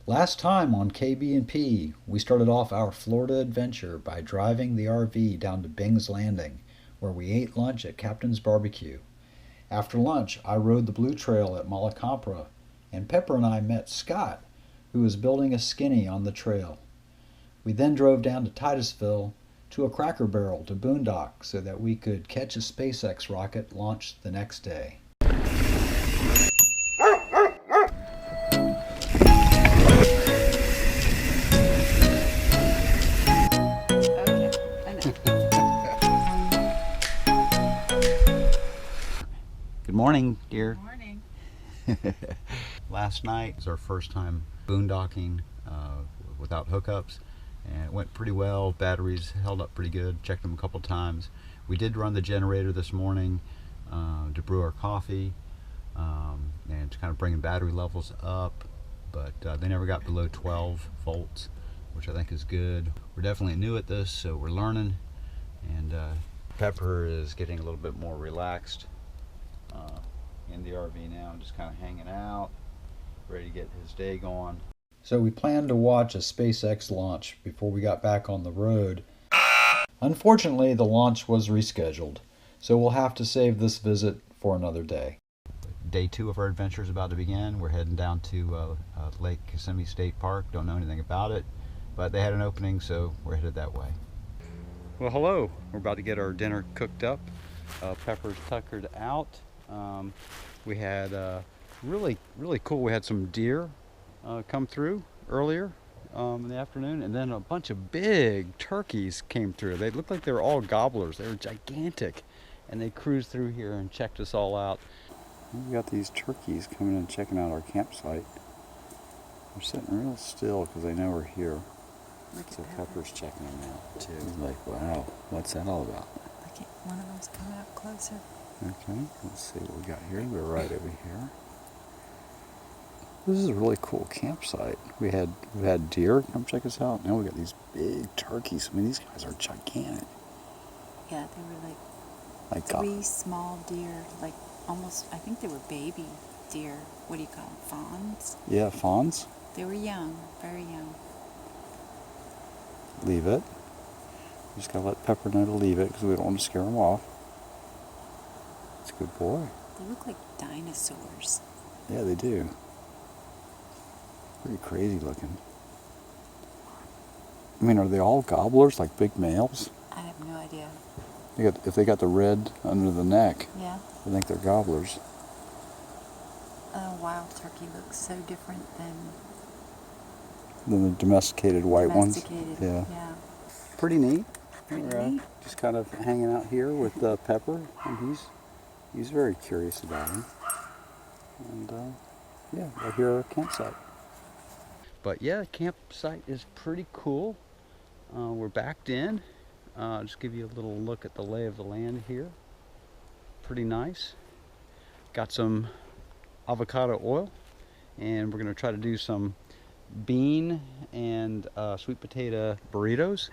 Last time on KB&P, we started off our Florida adventure by driving the RV down to Bing's Landing, where we ate lunch at Captain's Barbecue. After lunch, I rode the Blue Trail at Malacompra, and Pepper and I met Scott, who was building a skinny on the trail. We then drove down to Titusville to a Cracker Barrel to boondock so that we could catch a SpaceX rocket launched the next day. Good morning, dear. Good morning. Last night was our first time boondocking without hookups, and it went pretty well. Batteries held up pretty good. Checked them a couple times. We did run the generator this morning to brew our coffee and to kind of bring battery levels up, but they never got below 12 volts, which I think is good. We're definitely new at this, so we're learning, and Pepper is getting a little bit more relaxed in the RV now, just kind of hanging out, ready to get his day going. So we planned to watch a SpaceX launch before we got back on the road. Unfortunately, the launch was rescheduled, so we'll have to save this visit for another day. Day 2 of our adventure is about to begin. We're heading down to Lake Kissimmee State Park. Don't know anything about it, but they had an opening, so we're headed that way. Well, hello. We're about to get our dinner cooked up. Pepper's tuckered out. We had really cool. We had some deer come through earlier in the afternoon, and then a bunch of big turkeys came through. They looked like they were all gobblers. They were gigantic, and they cruised through here and checked us all out. We got these turkeys coming and checking out our campsite. They're sitting real still because they know we're here. So Pepper's checking them out too. He's like, wow, what's that all about? One of them's coming up closer. Okay, let's see what we got here. We're right over here. This is a really cool campsite. We had deer come check us out. Now we got these big turkeys. I mean, these guys are gigantic. Yeah, they were like 3 small deer, like almost, I think they were baby deer. What do you call them? Fawns? Yeah, fawns. They were young, very young. Leave it. Just gotta let Pepper know to leave it because we don't want to scare him off. It's a good boy. They look like dinosaurs. Yeah, they do. Pretty crazy looking. I mean, are they all gobblers, like big males? I have no idea. If they got the red under the neck, yeah, I think they're gobblers. A wild turkey looks so different than the domesticated white ones. Yeah. Pretty neat. Pretty neat. Just kind of hanging out here with Pepper, and he's very curious about him. And yeah, right here at our campsite. But yeah, the campsite is pretty cool. We're backed in. Just give you a little look at the lay of the land here. Pretty nice. Got some avocado oil, and we're going to try to do some bean and sweet potato burritos.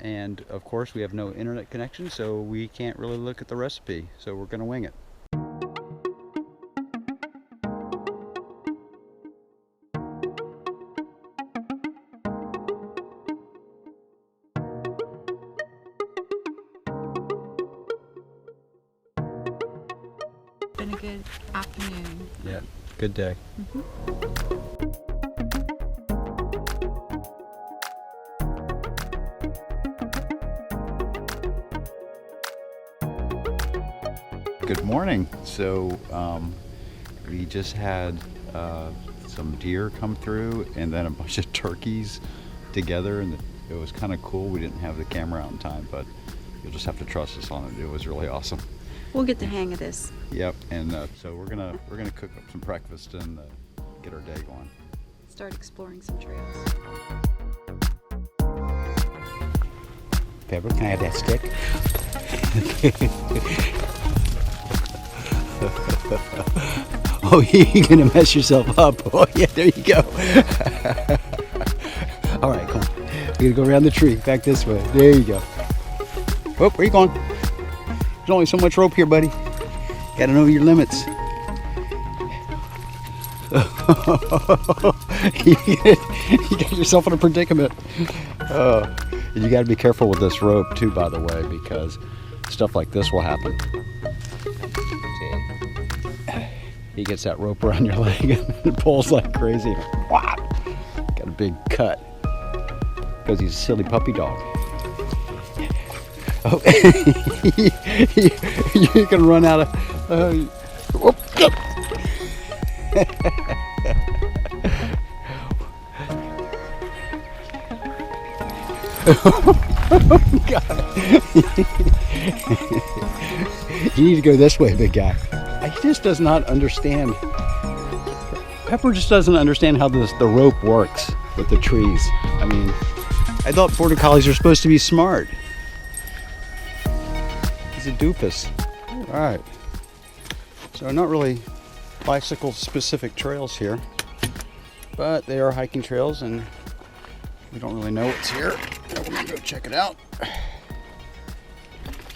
And of course, we have no internet connection, so we can't really look at the recipe. So we're going to wing it. Been a good afternoon. Yeah, good day. Good morning. So we just had some deer come through and then a bunch of turkeys together, and it was kind of cool. We didn't have the camera out in time, but you'll just have to trust us on it. It was really awesome. We'll get the hang of this. Yep, and so we're gonna cook up some breakfast and get our day going. Start exploring some trails. Pepper, can I have that stick? Oh, you're gonna mess yourself up. Oh yeah, there you go. All right, come on. We're gonna go around the tree, back this way. There you go. Oh, where you going? There's only so much rope here, buddy. Gotta know your limits. You got yourself in a predicament. And you got to be careful with this rope too, by the way, because stuff like this will happen. See? He gets that rope around your leg and it pulls like crazy. Got a big cut because he's a silly puppy dog. Oh, you can run out of. Whoop. Oh, God. You need to go this way, big guy. He just does not understand. Pepper just doesn't understand how the rope works with the trees. I mean, I thought Border Collies are supposed to be smart. He's a doofus. All right. So not really bicycle specific trails here, but they are hiking trails and we don't really know what's here. We're gonna go check it out.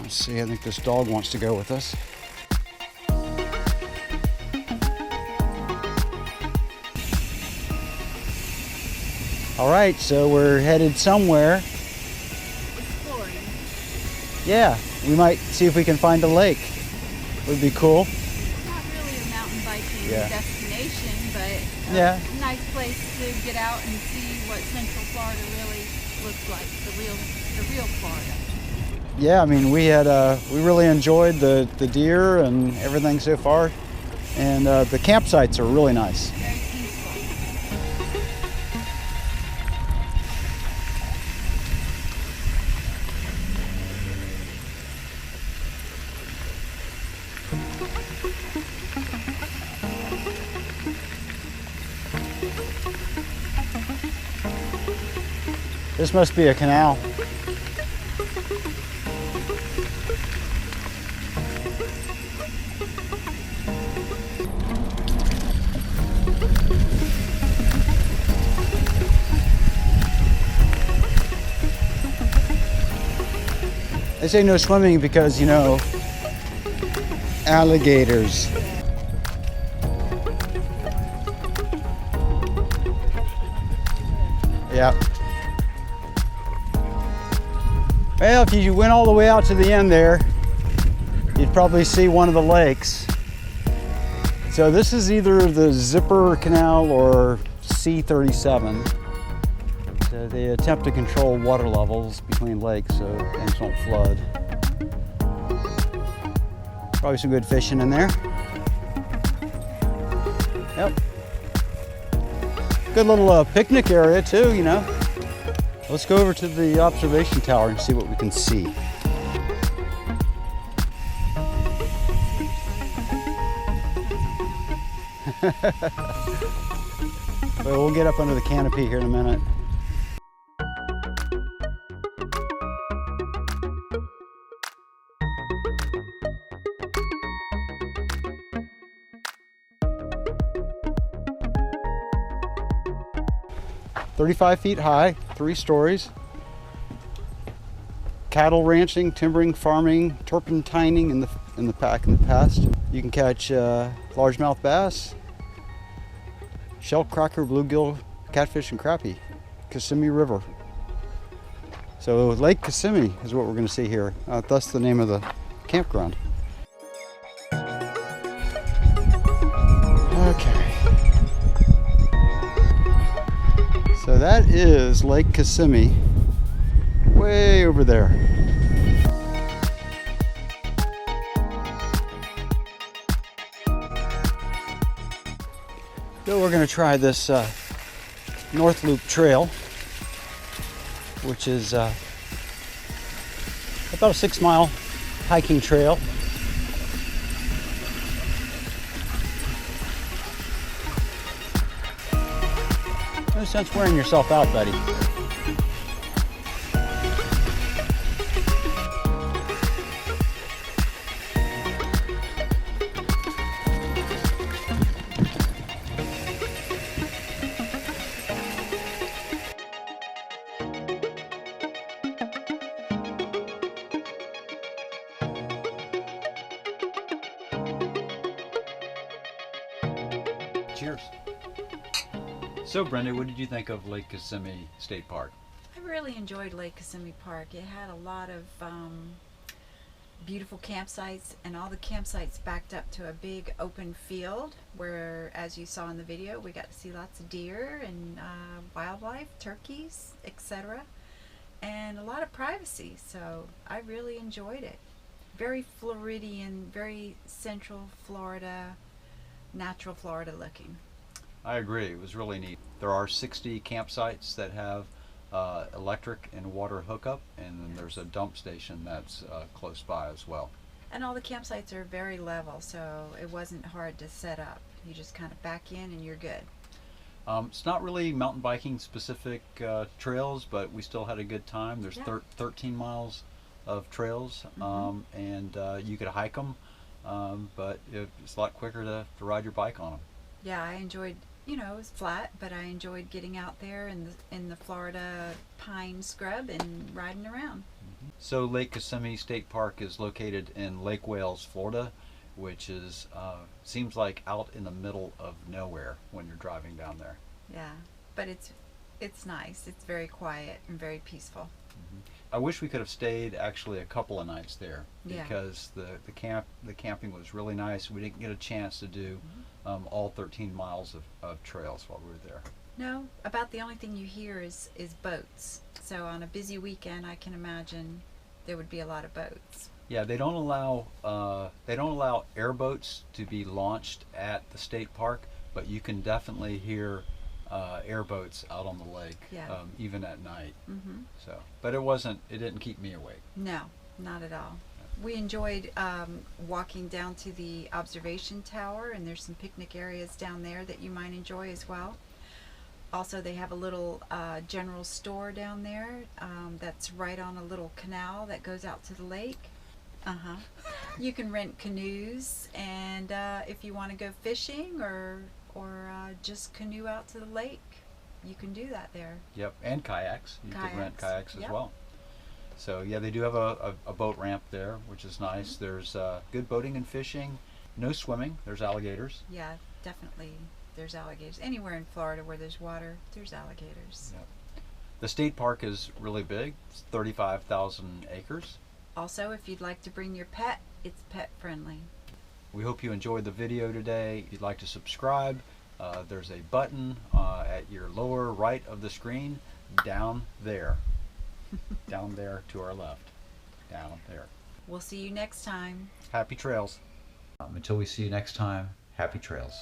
Let's see, I think this dog wants to go with us. All right, so we're headed somewhere. Exploring. Yeah, we might see if we can find a lake. Would be cool. It's not really a mountain biking destination, but yeah, a nice place to get out and see what Central Florida really looks like, the real Florida. Yeah, I mean, we really enjoyed the deer and everything so far, and the campsites are really nice. Very peaceful. This must be a canal. They say no swimming because, you know, alligators. Yeah. Well, if you went all the way out to the end there, you'd probably see one of the lakes. So this is either the Zipper Canal or C37. So they attempt to control water levels between lakes so things don't flood. Probably some good fishing in there. Yep. Good little picnic area too, you know. Let's go over to the observation tower and see what we can see. Well, we'll get up under the canopy here in a minute. "35 feet high, 3 stories. Cattle ranching, timbering, farming, turpentining in the past. You can catch largemouth bass, shellcracker, bluegill, catfish, and crappie. Kissimmee River." So Lake Kissimmee is what we're going to see here. That's the name of the campground. Okay. So that is Lake Kissimmee, way over there. So we're going to try this North Loop Trail, which is about a 6-mile hiking trail. No sense wearing yourself out, buddy. Cheers. So Brenda, what did you think of Lake Kissimmee State Park? I really enjoyed Lake Kissimmee Park. It had a lot of beautiful campsites, and all the campsites backed up to a big open field where, as you saw in the video, we got to see lots of deer and wildlife, turkeys, etc., and a lot of privacy. So I really enjoyed it. Very Floridian, very central Florida, natural Florida looking. I agree. It was really neat. There are 60 campsites that have electric and water hookup, and then there's a dump station that's close by as well. And all the campsites are very level, so it wasn't hard to set up. You just kind of back in and you're good. It's not really mountain biking specific trails, but we still had a good time. There's 13 miles of trails, and you could hike them, but it's a lot quicker to ride your bike on them. Yeah, I enjoyed, it was flat, but I enjoyed getting out there in the Florida pine scrub and riding around. So Lake Kissimmee State Park is located in Lake Wales, Florida, which is seems like out in the middle of nowhere when you're driving down there. Yeah, but it's nice. It's very quiet and very peaceful. I wish we could have stayed actually a couple of nights there, because the camping was really nice. We didn't get a chance to do all 13 miles of trails while we were there. No, about the only thing you hear is boats. So on a busy weekend, I can imagine there would be a lot of boats. Yeah, they don't allow airboats to be launched at the state park, but you can definitely hear airboats out on the lake, even at night. So, but it didn't keep me awake. No, not at all. We enjoyed walking down to the observation tower, and there's some picnic areas down there that you might enjoy as well. Also, they have a little general store down there that's right on a little canal that goes out to the lake. You can rent canoes, and if you want to go fishing or just canoe out to the lake, you can do that there. Yep, and kayaks. You can rent kayaks as well. So yeah, they do have a boat ramp there, which is nice. There's good boating and fishing. No swimming. There's alligators. Yeah, definitely. There's alligators. Anywhere in Florida where there's water, there's alligators. Yep. The state park is really big. It's 35,000 acres. Also, if you'd like to bring your pet, it's pet friendly. We hope you enjoyed the video today. If you'd like to subscribe, there's a button at your lower right of the screen, down there. Down there to our left. Down there. We'll see you next time. Happy trails. Until we see you next time, happy trails.